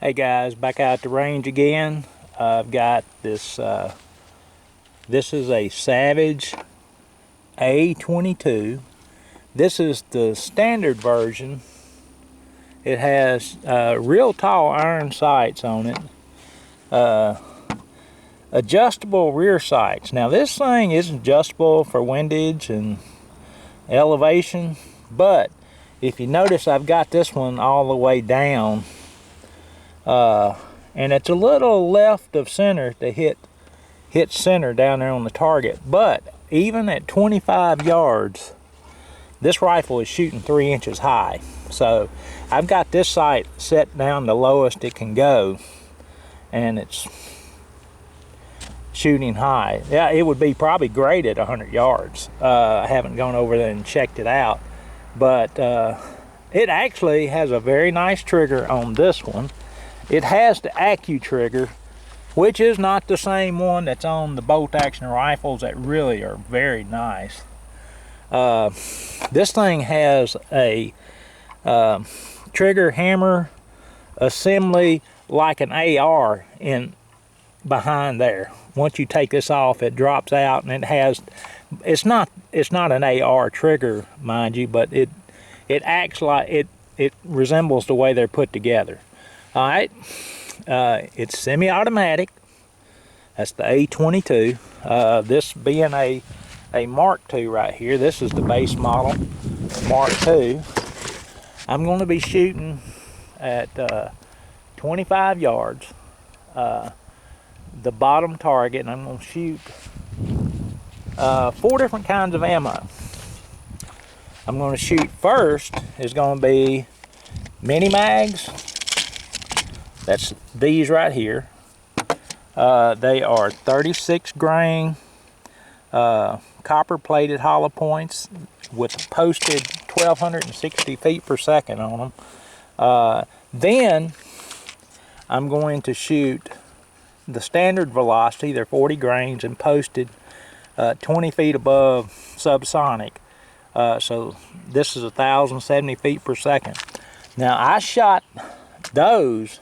Hey guys, back out at the range again. I've got this, this is a Savage A22. This is the standard version. It has real tall iron sights on it. Adjustable rear sights. Now this thing isn't adjustable for windage and elevation, but if you notice, I've got this one all the way down. And it's a little left of center to hit center down there on the target. But even at 25 yards, this rifle is shooting 3 inches high. So I've got this sight set down the lowest it can go, and it's shooting high. Yeah, it would be probably great at 100 yards. I haven't gone over there and checked it out, but it actually has a very nice trigger on this one. It has the Acu trigger, which is not the same one that's on the bolt action rifles that really are very nice. This thing has a trigger hammer assembly like an AR in behind there. Once you take this off, it drops out, and it has, it's not an AR trigger, mind you, but it acts like it resembles the way they're put together. All right, it's semi-automatic. That's the A22. This being a Mark II right here, this is the base model, Mark II. I'm going to be shooting at 25 yards, the bottom target, and I'm going to shoot 4 different kinds of ammo. I'm going to shoot first is going to be Mini Mags. That's these right here. They are 36 grain copper plated hollow points with posted 1260 feet per second on them. Then I'm going to shoot the Standard Velocity. They're 40 grains and posted 20 feet above subsonic. So this is 1070 feet per second. Now I shot those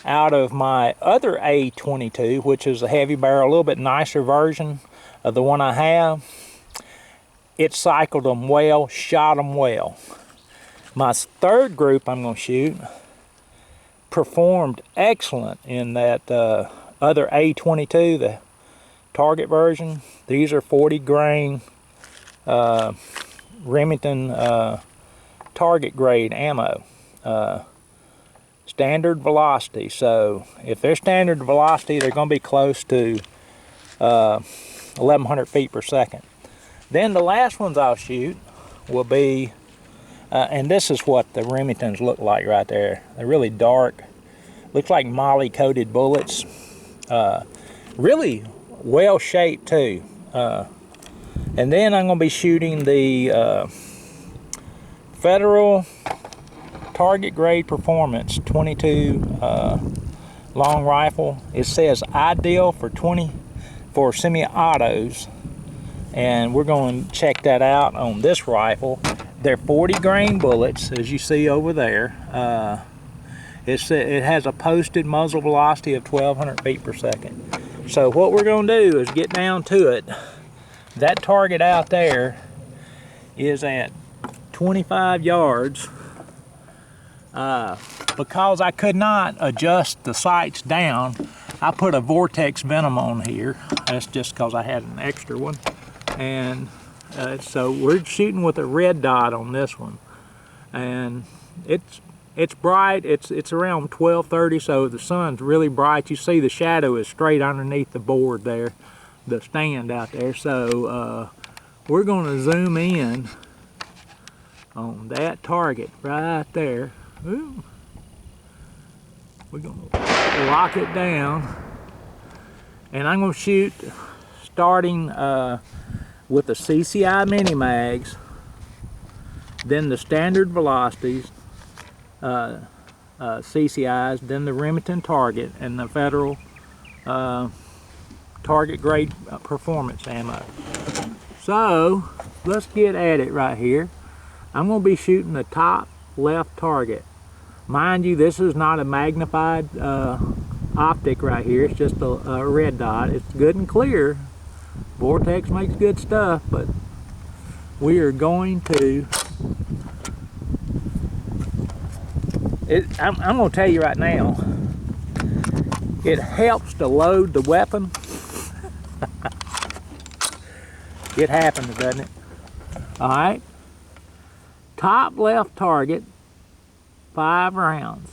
out of my other A22, which is a heavy barrel, a little bit nicer version of the one I have. It cycled them well, shot them well. My third group I'm going to shoot performed excellent in that other A22, the Target version. These are 40 grain Remington Target grade ammo. Standard Velocity. So if they're Standard Velocity, they're going to be close to 1100 feet per second. Then the last ones I'll shoot will be, and this is what the Remingtons look like right there. They're really dark. Looks like moly coated bullets. Really well shaped too. And then I'm going to be shooting the Federal Target grade performance 22 long rifle. It says ideal for semi-autos, and we're going to check that out on this rifle. They're 40 grain bullets, as you see over there. It has a posted muzzle velocity of 1200 feet per second. So what we're going to do is get down to it. That target out there is at 25 yards. Because I could not adjust the sights down, I put a Vortex Venom on here. That's just because I had an extra one. And so we're shooting with a red dot on this one. And it's bright. It's around 12:30, so the sun's really bright. You see the shadow is straight underneath the board there, the stand out there. So we're going to zoom in on that target right there. Ooh. We're going to lock it down, and I'm going to shoot starting with the CCI Mini Mags, then the Standard Velocities, CCIs, then the Remington Target, and the Federal Target grade performance ammo. So let's get at it right here. I'm going to be shooting the top left target. Mind you, this is not a magnified optic right here. It's just a red dot. It's good and clear. Vortex makes good stuff, but we are going to... I'm going to tell you right now, it helps to load the weapon. It happens, doesn't it? Alright. Top left target, 5 rounds.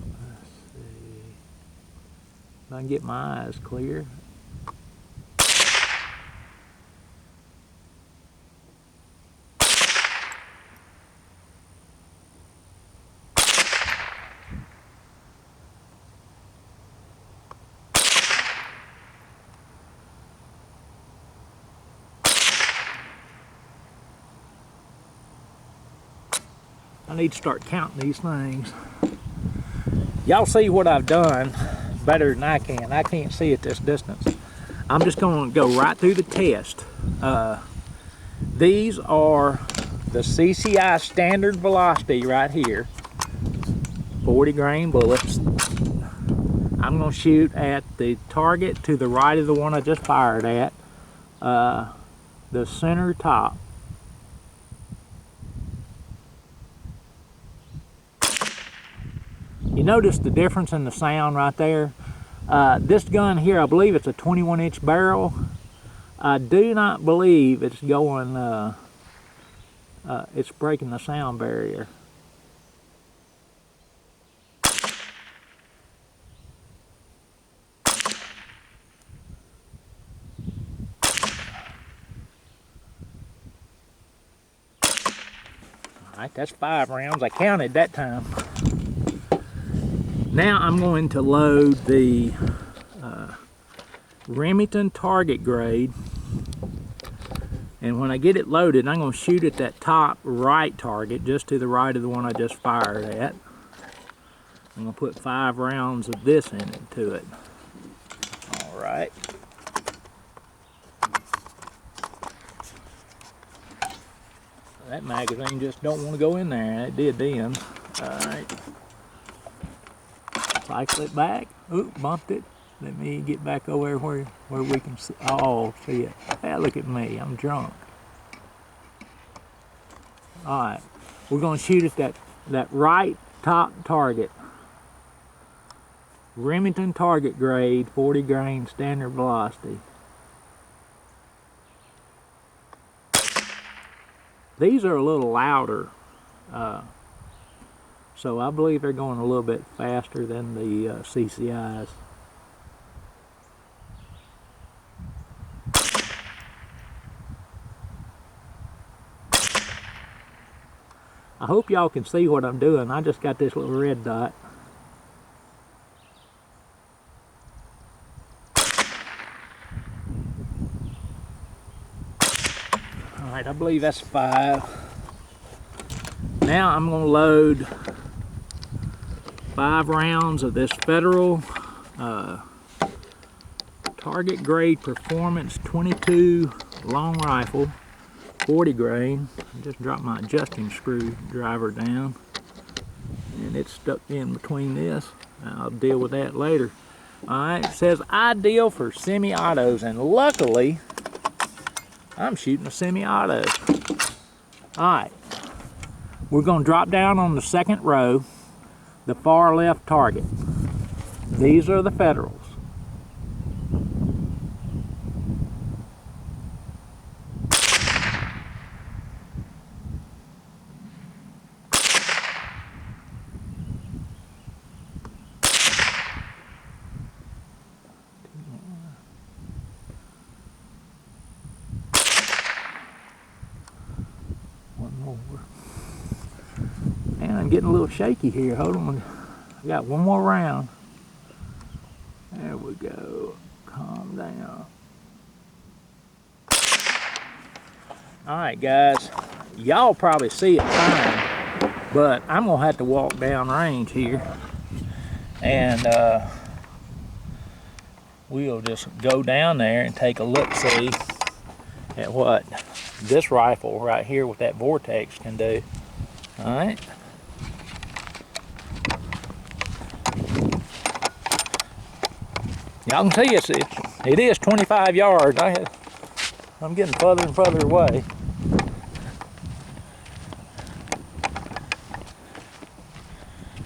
Let's see if I can get my eyes clear. I need to start counting these things. Y'all see what I've done better than I can. I can't see at this distance. I'm just going to go right through the test. These are the CCI Standard Velocity right here. 40 grain bullets. I'm going to shoot at the target to the right of the one I just fired at. The center top. You notice the difference in the sound right there? This gun here, I believe it's a 21-inch barrel. I do not believe it's going, it's breaking the sound barrier. Alright, that's 5 rounds. I counted that time. Now I'm going to load the Remington Target grade, and when I get it loaded, I'm going to shoot at that top right target, just to the right of the one I just fired at. I'm going to put 5 rounds of this into it. All right. That magazine just don't want to go in there. It did then. All right. Cycle it back. Oop, bumped it. Let me get back over where we can see. Oh, see it. Hey, look at me. I'm drunk. All right. We're going to shoot at that right top target. Remington Target grade, 40 grain standard velocity. These are a little louder. So I believe they're going a little bit faster than the CCIs. I hope y'all can see what I'm doing. I just got this little red dot. Alright, I believe that's 5. Now I'm going to load 5 rounds of this Federal Target grade Performance 22 long rifle, 40 grain. I just dropped my adjusting screwdriver down and it's stuck in between this. I'll deal with that later. Alright, it says ideal for semi-autos, and luckily I'm shooting a semi-auto. Alright, we're going to drop down on the second row, the far left target. These are the Federals. And I'm getting a little shaky here. Hold on. I got one more round. There we go. Calm down. Alright guys, y'all probably see it fine, but I'm gonna have to walk down range here and we'll just go down there and take a look-see at what this rifle right here with that Vortex can do. All right. Y'all can see it is 25 yards. I'm getting further and further away.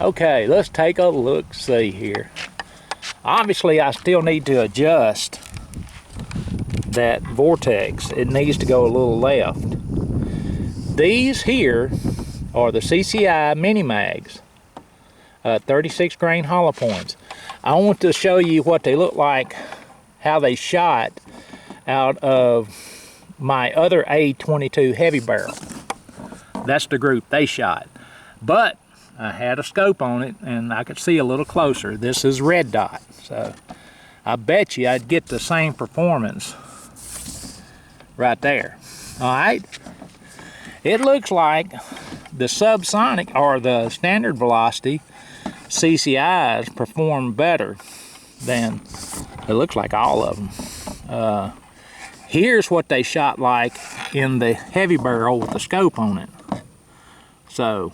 Okay, let's take a look, see here. Obviously, I still need to adjust that Vortex. It needs to go a little left. These here are the CCI Mini Mags, 36 grain hollow points. I want to show you what they look like, how they shot out of my other A22 heavy barrel. That's the group they shot. But I had a scope on it and I could see a little closer. This is red dot, so I bet you I'd get the same performance right there. All right, it looks like the subsonic or the standard velocity CCIs perform better than, it looks like, all of them. Here's what they shot like in the heavy barrel with the scope on it. So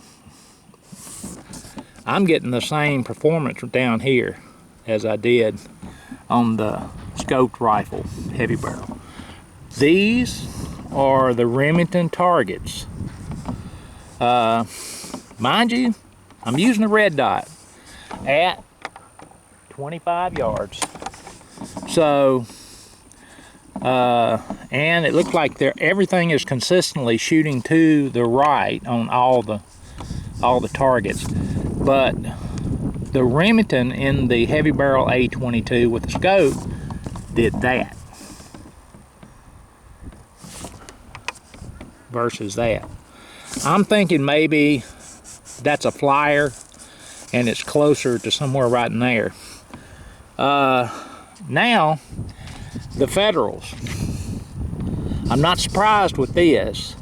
I'm getting the same performance down here as I did on the scoped rifle heavy barrel. These are the Remington Targets. Mind you, I'm using a red dot at 25 yards. So, and it looks like everything is consistently shooting to the right on all the targets. But the Remington in the heavy barrel A22 with the scope did that versus that. I'm thinking maybe that's a flyer and it's closer to somewhere right in there. Now, the Federals. I'm not surprised with this.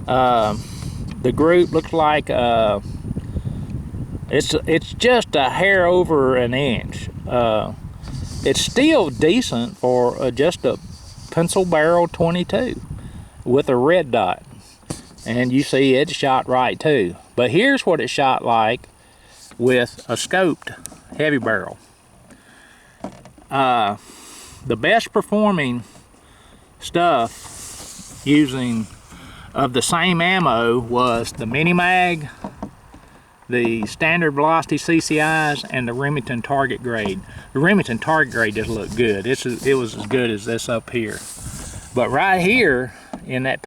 The group looks like it's just a hair over an inch. It's still decent for just a pencil barrel 22 with a red dot. And you see it shot right too. But here's what it shot like with a scoped heavy barrel. The best performing stuff using of the same ammo was the Mini Mag, the Standard Velocity CCIs, and the Remington Target grade. The Remington Target grade doesn't look good. It was as good as this up here. But right here in that